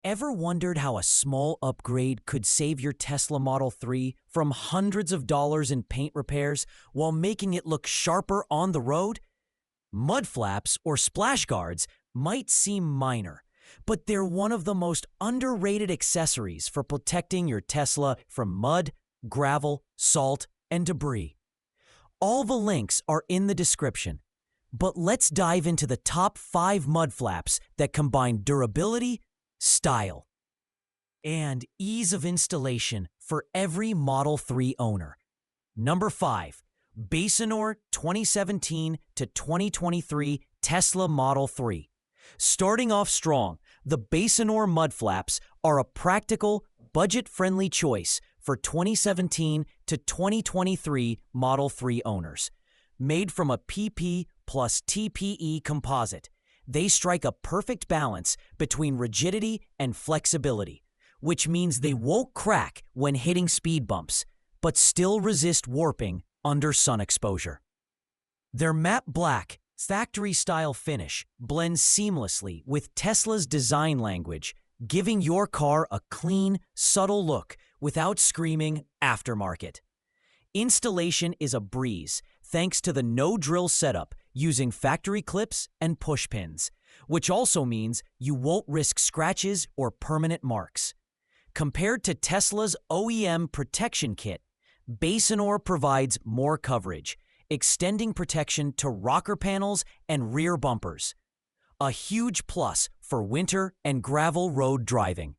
Ever wondered how a small upgrade could save your Tesla Model 3 from hundreds of dollars in paint repairs while making it look sharper on the road? Mud flaps or splash guards might seem minor, but they're one of the most underrated accessories for protecting your Tesla from mud, gravel, salt, and debris. All the links are in the description, but let's dive into the top 5 mud flaps that combine durability, style, and ease of installation for every Model 3 owner. Number 5. Basenor 2017 to 2023 Tesla Model 3. Starting off strong, the Basenor mud flaps are a practical, budget-friendly choice for 2017 to 2023 Model 3 owners. Made from a PP plus TPE composite, they strike a perfect balance between rigidity and flexibility, which means they won't crack when hitting speed bumps, but still resist warping under sun exposure. Their matte black, factory-style finish blends seamlessly with Tesla's design language, giving your car a clean, subtle look without screaming aftermarket. Installation is a breeze thanks to the no-drill setup using factory clips and push pins, which also means you won't risk scratches or permanent marks. Compared to Tesla's OEM protection kit, Basenor provides more coverage, extending protection to rocker panels and rear bumpers. A huge plus for winter and gravel road driving.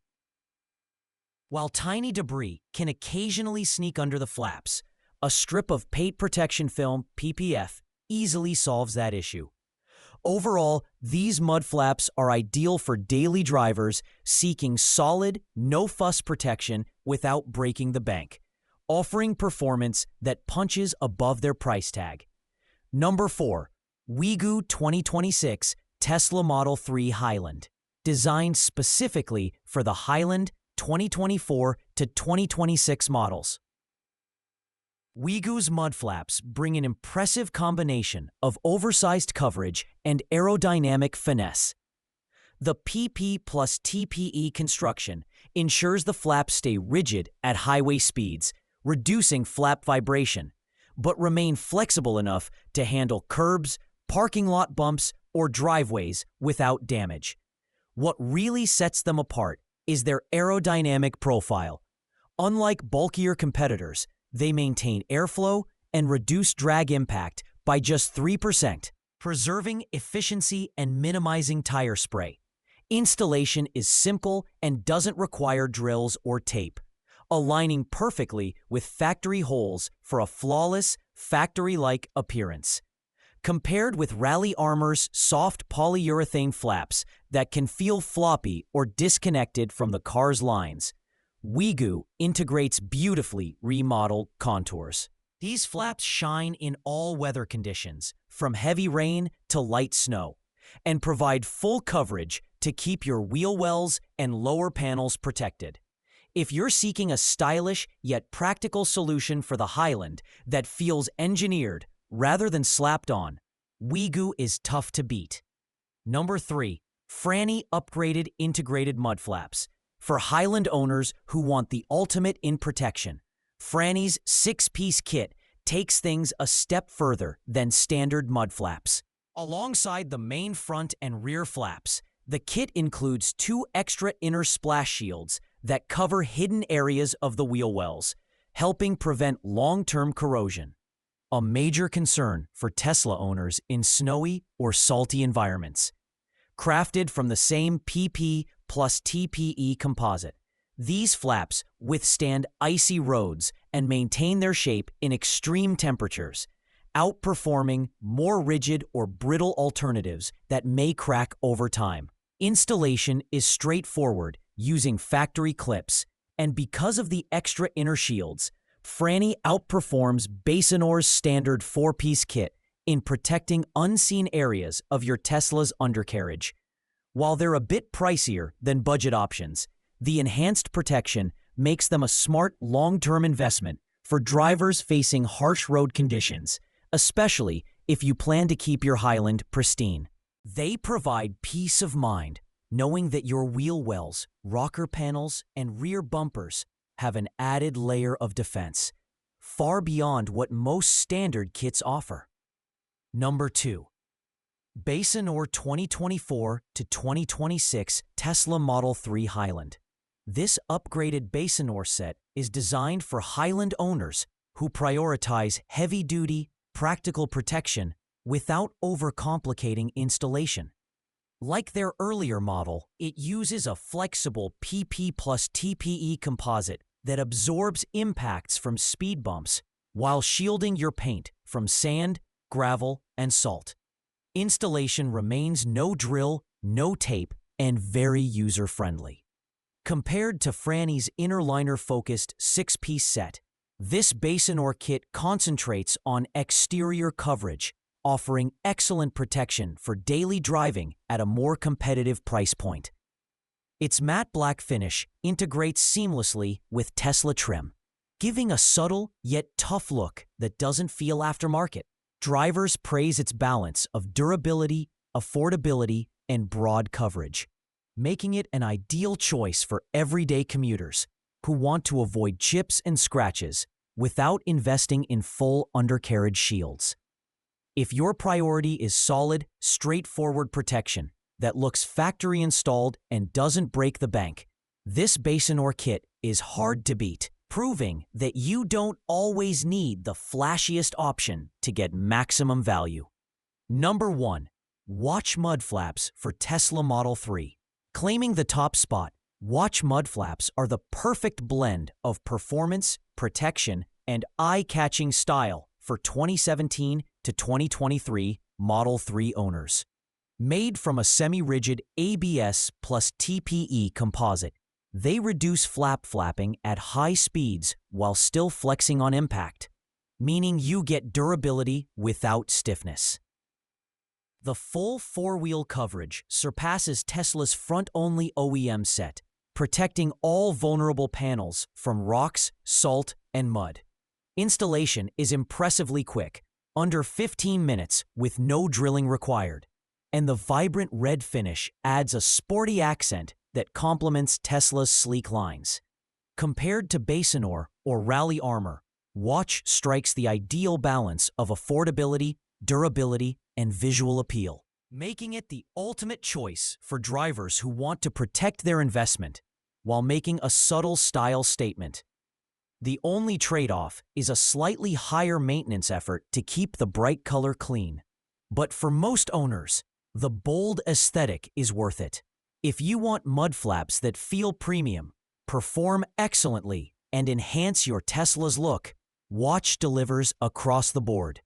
While tiny debris can occasionally sneak under the flaps, a strip of paint protection film, PPF, easily solves that issue. Overall, these mud flaps are ideal for daily drivers seeking solid, no-fuss protection without breaking the bank, offering performance that punches above their price tag. Number 4. Wigu 2026 Tesla Model 3 Highland. Designed specifically for the Highland 2024 to 2026 models. Wigu's mud flaps bring an impressive combination of oversized coverage and aerodynamic finesse. The PP plus TPE construction ensures the flaps stay rigid at highway speeds, reducing flap vibration, but remain flexible enough to handle curbs, parking lot bumps, or driveways without damage. What really sets them apart is their aerodynamic profile. Unlike bulkier competitors, they maintain airflow and reduce drag impact by just 3%, preserving efficiency and minimizing tire spray. Installation is simple and doesn't require drills or tape, aligning perfectly with factory holes for a flawless, factory-like appearance. Compared with Rally Armor's soft polyurethane flaps that can feel floppy or disconnected from the car's lines, Wigu integrates beautifully remodeled contours. These flaps shine in all weather conditions, from heavy rain to light snow, and provide full coverage to keep your wheel wells and lower panels protected. If you're seeking a stylish yet practical solution for the Highland that feels engineered rather than slapped on, Wigu is tough to beat. Number 3. Franny upgraded integrated mud flaps. For Highland owners who want the ultimate in protection, Franny's 6-piece kit takes things a step further than standard mud flaps. Alongside the main front and rear flaps, the kit includes 2 extra inner splash shields that cover hidden areas of the wheel wells, helping prevent long-term corrosion. A major concern for Tesla owners in snowy or salty environments. Crafted from the same PP plus TPE composite, these flaps withstand icy roads and maintain their shape in extreme temperatures, outperforming more rigid or brittle alternatives that may crack over time. Installation is straightforward using factory clips, and because of the extra inner shields, Franny outperforms Basenor's standard 4-piece kit in protecting unseen areas of your Tesla's undercarriage. While they're a bit pricier than budget options, the enhanced protection makes them a smart long-term investment for drivers facing harsh road conditions, especially if you plan to keep your Highland pristine. They provide peace of mind, knowing that your wheel wells, rocker panels, and rear bumpers have an added layer of defense, far beyond what most standard kits offer. Number 2. Basenor 2024 to 2026 Tesla Model 3 Highland. This upgraded Basenor set is designed for Highland owners who prioritize heavy-duty, practical protection without overcomplicating installation. Like their earlier model, it uses a flexible PP plus TPE composite that absorbs impacts from speed bumps while shielding your paint from sand, gravel, and salt. Installation remains no drill, no tape, and very user-friendly. Compared to Franny's inner liner-focused 6-piece set, this Basenor kit concentrates on exterior coverage, offering excellent protection for daily driving at a more competitive price point. Its matte black finish integrates seamlessly with Tesla trim, giving a subtle yet tough look that doesn't feel aftermarket. Drivers praise its balance of durability, affordability, and broad coverage, making it an ideal choice for everyday commuters who want to avoid chips and scratches without investing in full undercarriage shields. If your priority is solid, straightforward protection that looks factory installed and doesn't break the bank, this Basenor kit is hard to beat, proving that you don't always need the flashiest option to get maximum value. Number 1. Watch mud flaps for Tesla Model 3. Claiming the top spot, Watch mud flaps are the perfect blend of performance, protection, and eye-catching style for 2017 to 2023 Model 3 owners. Made from a semi-rigid ABS plus TPE composite, they reduce flapping at high speeds while still flexing on impact, meaning you get durability without stiffness. The full four-wheel coverage surpasses Tesla's front-only OEM set, protecting all vulnerable panels from rocks, salt, and mud. Installation is impressively quick, under 15 minutes with no drilling required, and the vibrant red finish adds a sporty accent that complements Tesla's sleek lines. Compared to Basenor or Rally Armor, Watch strikes the ideal balance of affordability, durability, and visual appeal, making it the ultimate choice for drivers who want to protect their investment while making a subtle style statement. The only trade-off is a slightly higher maintenance effort to keep the bright color clean. But for most owners, the bold aesthetic is worth it. If you want mud flaps that feel premium, perform excellently, and enhance your Tesla's look, Watch delivers across the board.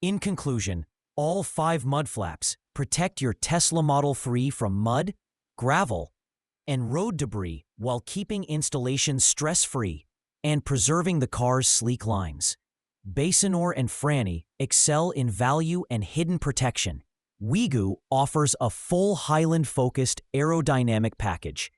In conclusion, all 5 mud flaps protect your Tesla Model 3 from mud, gravel, and road debris while keeping installation stress-free and preserving the car's sleek lines. Basenor and Franny excel in value and hidden protection. Wigu offers a full Highland-focused aerodynamic package,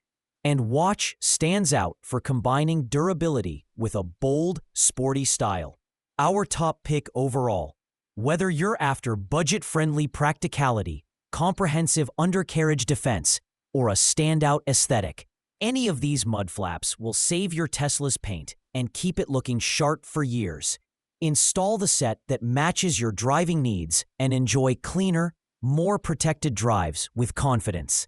and Watch stands out for combining durability with a bold, sporty style. Our top pick overall. Whether you're after budget-friendly practicality, comprehensive undercarriage defense, or a standout aesthetic, any of these mud flaps will save your Tesla's paint and keep it looking sharp for years. Install the set that matches your driving needs and enjoy cleaner, more protected drives with confidence.